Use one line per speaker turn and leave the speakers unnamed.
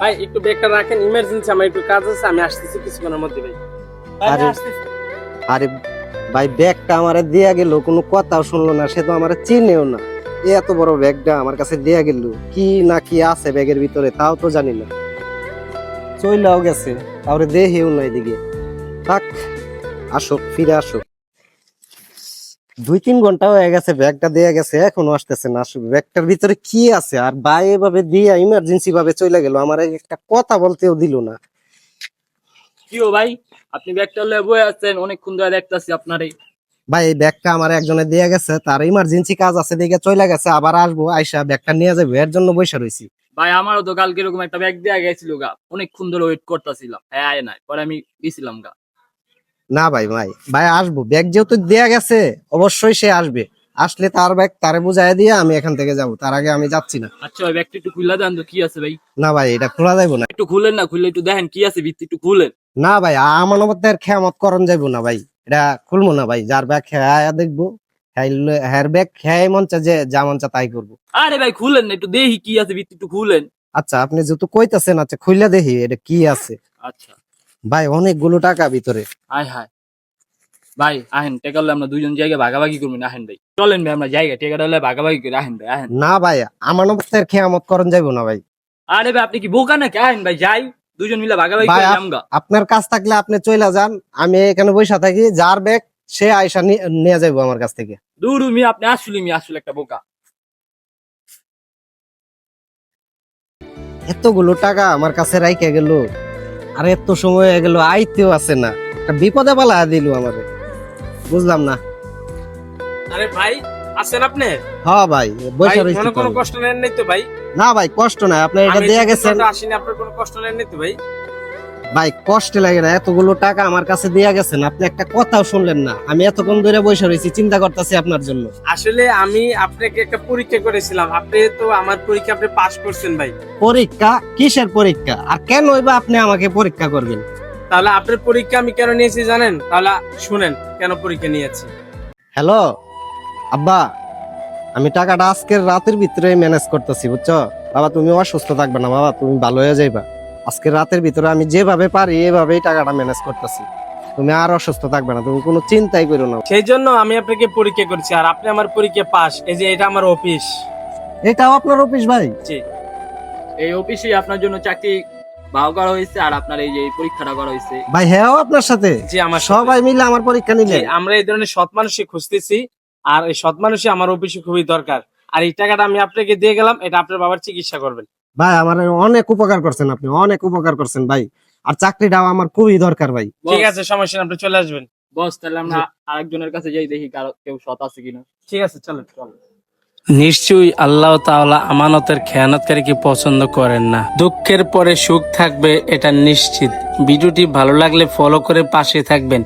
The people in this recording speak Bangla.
ভাই একটু ব্যাগটা রাখেন, ইমার্জেন্সি আমার একটু কাজ আছে, আমি আসতেছি কিছুক্ষণের মধ্যে ভাই।
আরে ভাই ব্যাগটা আমারে দিয়া গেল, কোনো কথাও শুনলো না, সে তো আমারে চিনেও না। এত বড় ব্যাগটা আমার কাছে দিয়া গেল, কি না কি আছে ব্যাগের ভিতরে তাও তো জানি না। চইলাও গেছে, তাহলে দেহেও নাই দিকে। থাক, আসো, ফিরে আসো। 2-3 ঘন্টা হয়ে গেছে, ব্যাগটা দেয়া গেছে, এখনো আসতেছে না। আসলে ব্যাগটার ভিতরে কি আছে? আর ভাই এভাবে দিয়া ইমার্জেন্সি ভাবে চলে গেল, আমার একটা কথা বলতেও দিল না।
কি ও ভাই, আপনি ব্যাগটা লয়ে বয়ে আছেন, অনেকক্ষণ ধরে দেখতাছি আপনারে।
ভাই এই ব্যাগটা আমার একজনে দিয়ে গেছে, তার ইমার্জেন্সি কাজ আছে দিকে চলে গেছে, আবার আসবো, আইসা ব্যাগটা নিয়ে যাবো, এর জন্য বসে রয়েছি।
ভাই আমারও তো কালকে এরকম একটা ব্যাগ দেয়া গেছিল গা, অনেকক্ষণ ধরে ওয়েট করতেছিলাম, হ্যাঁ আয় নাই, পরে আমি গেছিলাম গা।
না ভাই, ভাই ভাই আসবো, ব্যাগ যেহেতু দেয়া গেছে অবশ্যই সে আসবে। আসলে তার ব্যাগ তারে বুঝাই দিয়ে আমি এখান থেকে যাব, তার আগে আমি যাচ্ছি না।
আচ্ছা ভাই, ব্যাগটা একটু খুলে দেন তো, কি আছে ভাই?
না ভাই, এটা খোলা যাইবো না।
একটু খুলেন না, খুলে একটু দেখেন কি আছে ভিত্তি, একটু খুলেন।
না ভাই, আমানতের খেয়ামত করণ যাইবো না ভাই, এটা খুলবো না ভাই। যার ব্যাগ খেয়া দেখবো, হ্যার ব্যাগ খেয়াই মন চা, যে যা মন চা তাই করবো।
আরে ভাই খুলেন না, একটু দেখি কি আছে ভিত্তি, একটু খুলেন।
আচ্ছা, আপনি যেহেতু কইতাছেন, আচ্ছা খুইলা দেখি এটা কি আছে।
আচ্ছা
ভাই অনেকগুলো টাকা ভিতরে।
আয় হায়, ভাই আহেন, টেকা হলে আমরা দুজন জায়গায় ভাগাভাগি করবেন, আহেন ভাই চলেন ভাই, আমরা জায়গা টেকাটা হলে ভাগাভাগি করি, আহেন ভাই আহেন।
না ভাই, আমানতের খেয়ামত করণ যাইবো না ভাই।
আরে ভাই আপনি কি বোকা নাকি? আহেন ভাই যাই, দুজন মিলে ভাগাভাগি
ভাই
করে আমগা।
আপনার কাজ থাকলে আপনি চইলা যান, আমি এখানে বসে থাকি, যার ব্যাগ সে আয়সা নিয়ে যাইবো আমার কাছ থেকে।
দূর আপনি আসলে একটা বোকা।
এতগুলো টাকা আমার কাছে রাইখে গেল, আর এত সময় হয়ে গেল, আইতেও আছে না, একটা বিপদে পালা দিল আমারে, বুঝলাম না।
আরে ভাই আছেন আপনি?
হ্যাঁ ভাই, বসে
ভাই
রইছি
মনে
তো
কোনো
আমি।
কষ্ট নেন নাই তো ভাই?
না ভাই, কষ্ট নাই, আপনি এটা
আমি
দেয়া
যে
গেছেন।
ঠিকমতো আসিনি, আপনার কোনো কষ্ট নেন নাই তো ভাই?
ভাই কষ্ট লাগে না, এতগুলো টাকা আমার কাছে দেয়া গেছেন, আপনি একটা কথাও শুনলেন না। আমি এতক্ষণ ধরে বসে রয়েছি, চিন্তা করতেছি আপনার জন্য।
আসলে আমি আপনাকে একটা পরীক্ষা করেছিলাম, আপনি তো আমার পরীক্ষা আপনি পাস করছেন ভাই।
পরীক্ষা? কিসের পরীক্ষা? আর কেন বা আপনি আমাকে পরীক্ষা করবেন?
তাহলে আপনার পরীক্ষা আমি কেন নিয়েছি জানেন? তাহলে শুনেন কেন পরীক্ষা নিয়েছি।
হ্যালো আব্বা, আমি টাকাটা আজকের রাতের ভিতরে ম্যানেজ করতেছি, বুঝছো বাবা? তুমি অসুস্থ থাকবে না বাবা, তুমি ভালো হয়ে যাইবা। আজকের রাতের ভিতরে আমি যেভাবে পারি এভাবেই টাকাটা ম্যানেজ করতেছি, তুমি আর অসুস্থ থাকবে না, তুমি কোনো চিন্তাই করো না।
সেই জন্য আমি আপনাকে পরীক্ষা করছি, আর আপনি আমার পরীক্ষা পাস। এই যে এটা আমার অফিস।
এটাও আপনার অফিস ভাই?
জি, এই অফিসে আপনার জন্য চাকরি বাও করা হয়েছে, আর আপনার এই যে পরীক্ষাটা করা হয়েছে।
ভাই হ্যাঁ, আপনার সাথে?
জি আমার সাথে।
সবাই মিলে আমার পরীক্ষা নিলে?
জি, আমরা এই ধরনের সৎ মানুষই খুঁজতেছি, আর এই সৎ মানুষই আমার অফিসে খুবই দরকার। আর এই টাকাটা আমি আপনাকে দিয়ে গেলাম, এটা আপনার বাবার চিকিৎসা করবেন।
ভাই আমার অনেক উপকার করছেন, আপনি অনেক উপকার করছেন ভাই, আর চাকরিটাও আমার খুবই দরকার ভাই।
ঠিক আছে, সমস্যা নেই, আপনি চলে আসবেন। বস তাহলে আমরা আরেকজনের কাছে যাই, দেখি কারো কেউ সৎ আছে কিনা। ঠিক আছে, চলেন চলেন।
নিশ্চয়ই আল্লাহ তাআলা আমানতের খেয়ানতকারীকে পছন্দ করেন না। দুঃখের পরে সুখ থাকবে, এটা নিশ্চিত। ভিডিওটি ভালো লাগলে ফলো করে পাশে থাকবেন।